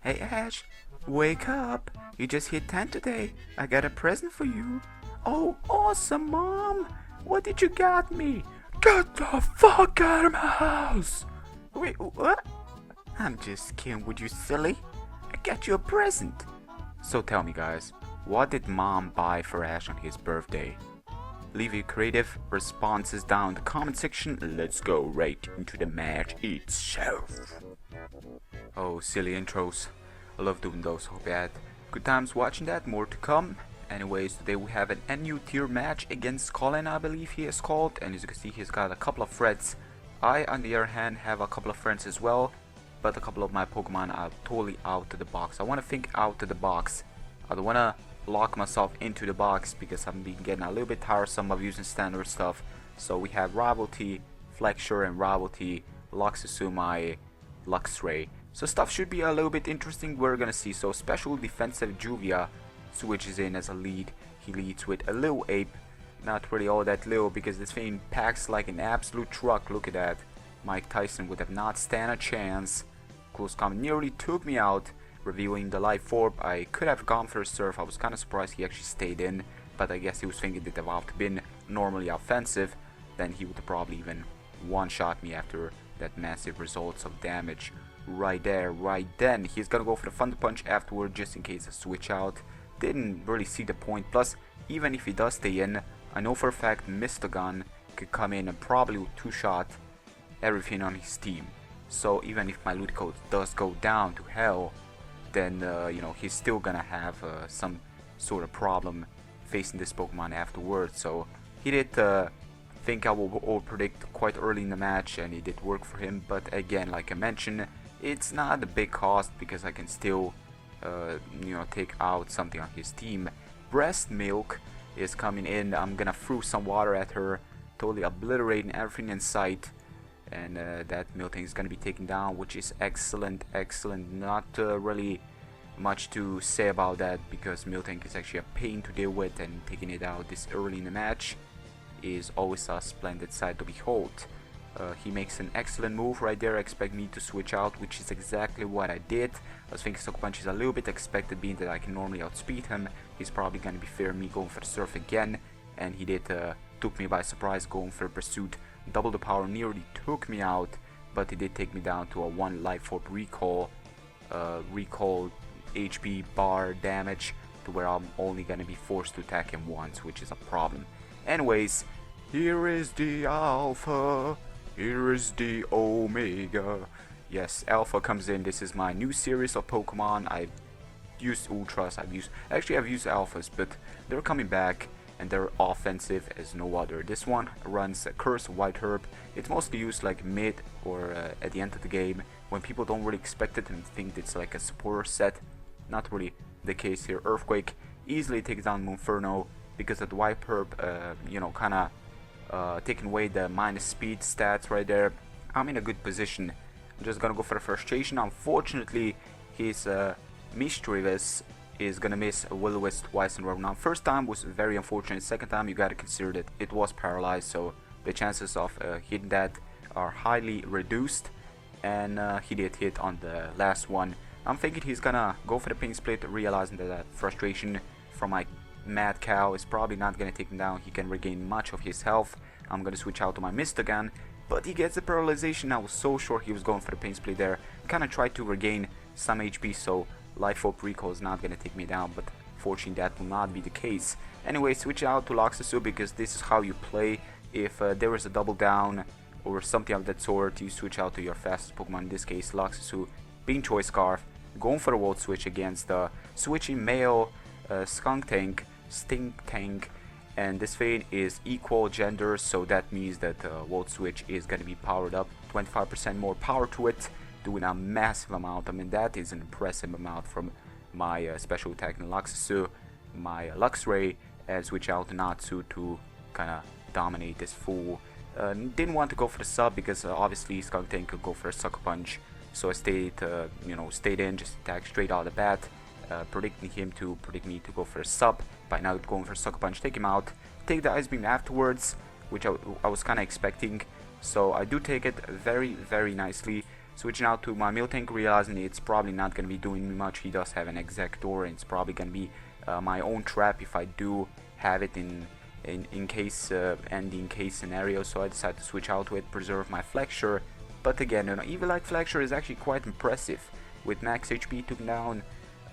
Hey Ash, wake up. You just hit 10 today. I got a present for you. Oh, awesome, Mom. What did you got me? Get the fuck out of my house. Wait, what? I'm just kidding with you, silly. I got you a present. So tell me, guys, what did Mom buy for Ash on his birthday? Leave your creative responses down in the comment section. Let's go right into the match itself. Oh, silly intros. I love doing those. Hope you had good times watching that. More to come. Anyways, today we have an NU tier match against Colin, I believe he is called. And as you can see, he's got a couple of friends. I, on the other hand, have a couple of friends as well. But a couple of my Pokemon are totally out of the box. I want to think out of the box. I don't want to lock myself into the box because I've been getting a little bit tiresome of using standard stuff. So we have Rivalry, Flexure, and Rivalry, Luxray, my Luxray. So stuff should be a little bit interesting. We're gonna see. So special defensive Juvia switches in as a lead. He leads with a little ape. Not really all that little because this thing packs like an absolute truck. Look at that. Mike Tyson would have not stand a chance. Close combat nearly took me out. Revealing the life orb, I could have gone for a surf. I was kind of surprised he actually stayed in, but I guess he was thinking that if I had been normally offensive, then he would have probably even one-shot me after that massive results of damage right there, right then. He's gonna go for the Thunder Punch afterward just in case I switch out. Didn't really see the point. Plus, even if he does stay in, I know for a fact Mr. Gun could come in and probably two-shot everything on his team. So even if my Ludicolo does go down to hell, then you know, he's still gonna have some sort of problem facing this Pokemon afterwards. So he did think I will over-predict quite early in the match, and it did work for him. But again, like I mentioned, it's not a big cost because I can still you know, take out something on his team. Breast Milk is coming in. I'm gonna throw some water at her, totally obliterating everything in sight. And that Miltank is going to be taken down, which is excellent. Not really much to say about that because Miltank is actually a pain to deal with, and taking it out this early in the match is always a splendid sight to behold. He makes an excellent move right there. Expect me to switch out, which is exactly what I did. I was thinking Sucker Punch is a little bit expected, being that I can normally outspeed him. He's probably going to be fair me going for the Surf again, and he did took me by surprise going for Pursuit. Double the power, nearly took me out, but he did take me down to a 1 life orb recall HP bar damage, to where I'm only gonna be forced to attack him once, which is a problem. Anyways, here is the Alpha, here is the Omega. Yes, Alpha comes in. This is my new series of Pokemon. I've used Ultras, I've used Alphas, but they're coming back. And they're offensive as no other. This one runs a Curse White Herb. It's mostly used like mid or at the end of the game when people don't really expect it and think it's like a supporter set. Not really the case here. Earthquake easily takes down Moonferno because of the White Herb, you know, kind of taking away the minus speed stats right there. I'm in a good position. I'm just gonna go for the frustration. Unfortunately, his Mischievous is gonna miss a Will-O-Wisp twice in a row. Now, first time was very unfortunate. Second time, you gotta consider that it was paralyzed, so the chances of hitting that are highly reduced. And he did hit on the last one. I'm thinking he's gonna go for the Pink Split, realizing that frustration from my Mad Cow is probably not gonna take him down. He can regain much of his health. I'm gonna switch out to my Mist again, but he gets the paralyzation. I was so sure he was going for the Pink Split there. Kinda tried to regain some HP, so Life Orb Recall is not gonna take me down, but fortunately that will not be the case. Anyway, switch out to Luxray because this is how you play. If there is a double down or something of that sort, you switch out to your fastest Pokemon, in this case Luxray, being Choice Scarf, going for a Volt Switch against the switching male Skunk Tank, Stink Tank, and this thing is equal gender, so that means that Volt Switch is gonna be powered up, 25% more power to it, doing a massive amount. I mean, that is an impressive amount from my special attack in Luxray, my Luxray, and switch out to Natsu to kind of dominate this fool. Didn't want to go for the sub because obviously Skunk Tank could go for a Sucker Punch, so I stayed in, just attack straight out of the bat, predicting him to predict me to go for a sub. By now going for a Sucker Punch, take him out, take the Ice Beam afterwards, which I was kind of expecting. So I do take it very, very nicely. Switching out to my meal tank, realizing it's probably not going to be doing me much. He does have an Exactor, and it's probably going to be my own trap if I do have it in case and in case scenario. So I decided to switch out to it, preserve my flexure. But again, Evilite flexure is actually quite impressive. With max HP taken down,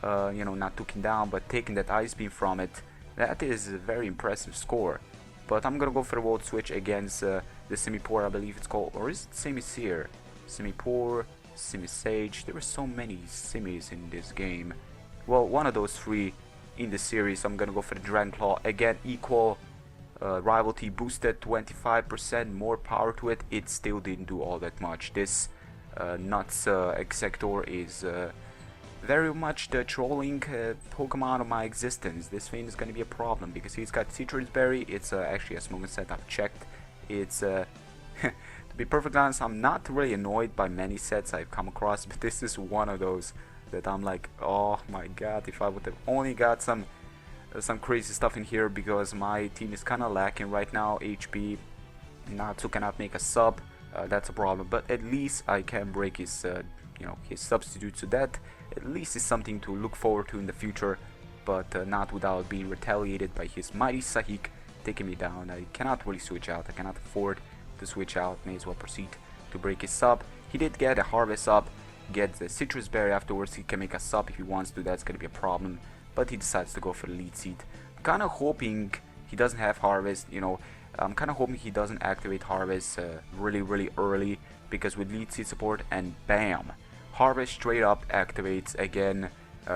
not taken down, but taking that ice beam from it, that is a very impressive score. But I'm gonna go for the Volt Switch against the Semi-Poor, I believe it's called, or is it Semi-Seer? Semi-Poor, Semi-Sage, there are so many Simis in this game. Well, one of those three in the series. I'm gonna go for the Dragon Claw, again equal rivalry boosted 25% more power to it. It still didn't do all that much. This nuts Exactor is very much the trolling Pokemon of my existence. This thing is going to be a problem because he's got Citrus Berry. It's actually a smoking set. I've checked. It's to be perfectly honest, I'm not really annoyed by many sets I've come across, but this is one of those that I'm like, oh my god, if I would have only got some crazy stuff in here, because my team is kind of lacking right now. HP, Natsu cannot make a sub. That's a problem, but at least I can break his his substitute, so that at least is something to look forward to in the future, but not without being retaliated by his mighty Sahik taking me down. I cannot really switch out. I cannot afford to switch out. May as well proceed to break his sub. He did get a Harvest up, get the Citrus Berry afterwards. He can make a sub if he wants to. That's gonna be a problem, but he decides to go for the Lead Seed. I'm kind of hoping he doesn't have Harvest, I'm kind of hoping he doesn't activate Harvest really early, because with Lead Seed support, and bam, Harvest straight up activates again.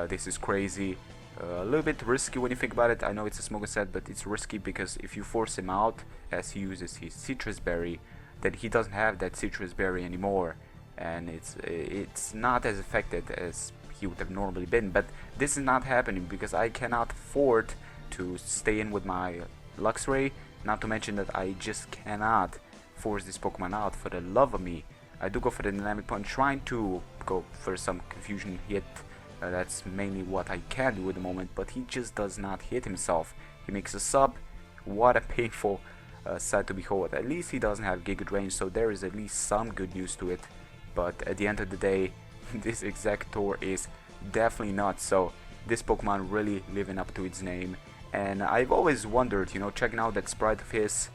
This is crazy. A little bit risky when you think about it. I know it's a smoking set, but it's risky because if you force him out as he uses his Citrus Berry, then he doesn't have that Citrus Berry anymore, and it's not as effective as he would have normally been. But this is not happening because I cannot afford to stay in with my Luxray. Not to mention that I just cannot force this Pokemon out for the love of me. I do go for the Dynamic Punch, trying to go for some confusion hit. That's mainly what I can do at the moment, but he just does not hit himself. He makes a sub. What a painful sight to behold. At least he doesn't have Giga Drain, so there is at least some good news to it. But at the end of the day, this Exactor is definitely not. So this Pokemon really living up to its name. And I've always wondered, checking out that sprite of his,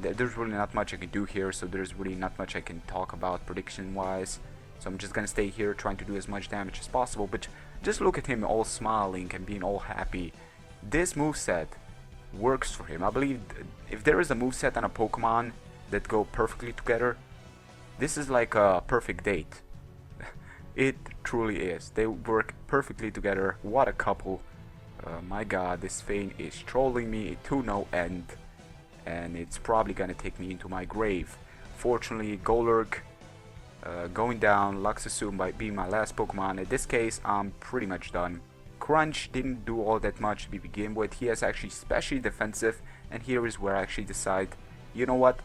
there's really not much I can do here, so there's really not much I can talk about prediction wise. So I'm just gonna stay here trying to do as much damage as possible, but just look at him all smiling and being all happy. This moveset works for him. I believe if there is a moveset and a Pokemon that go perfectly together, this is like a perfect date. It truly is. They work perfectly together. What a couple. My god, this thing is trolling me to no end, and it's probably gonna take me into my grave. Fortunately, Golurk going down, Luxray by being my last Pokemon. In this case, I'm pretty much done. Crunch didn't do all that much to begin with. He is actually especially defensive, and here is where I actually decide, you know what,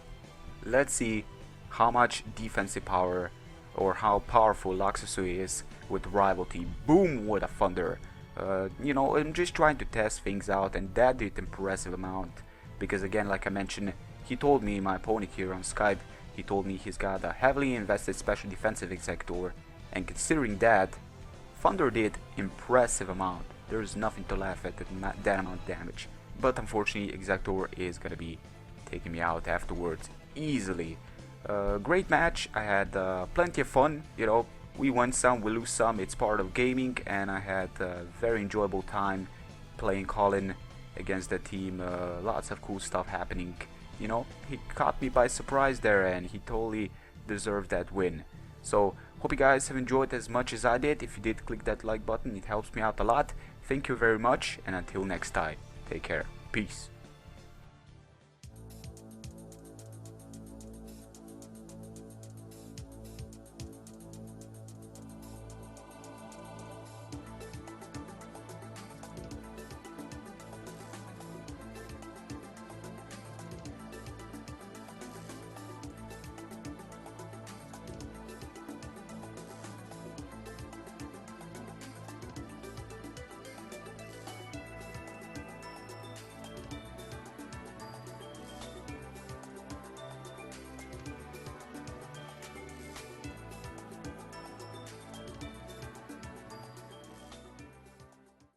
let's see how much defensive power or how powerful Luxray is with Rivalry. Boom, with a thunder. I'm just trying to test things out, and that did impressive amount, because again, like I mentioned, he told me, my opponent here on Skype, he told me he's got a heavily invested special defensive Exactor, and considering that, Thunder did impressive amount. There's nothing to laugh at that amount of damage. But unfortunately, Exactor is gonna be taking me out afterwards easily. Great match. I had plenty of fun. We win some, we lose some. It's part of gaming, and I had a very enjoyable time playing Colin against the team. Lots of cool stuff happening. He caught me by surprise there, and he totally deserved that win. So, hope you guys have enjoyed as much as I did. If you did, click that like button. It helps me out a lot. Thank you very much, and until next time, take care. Peace.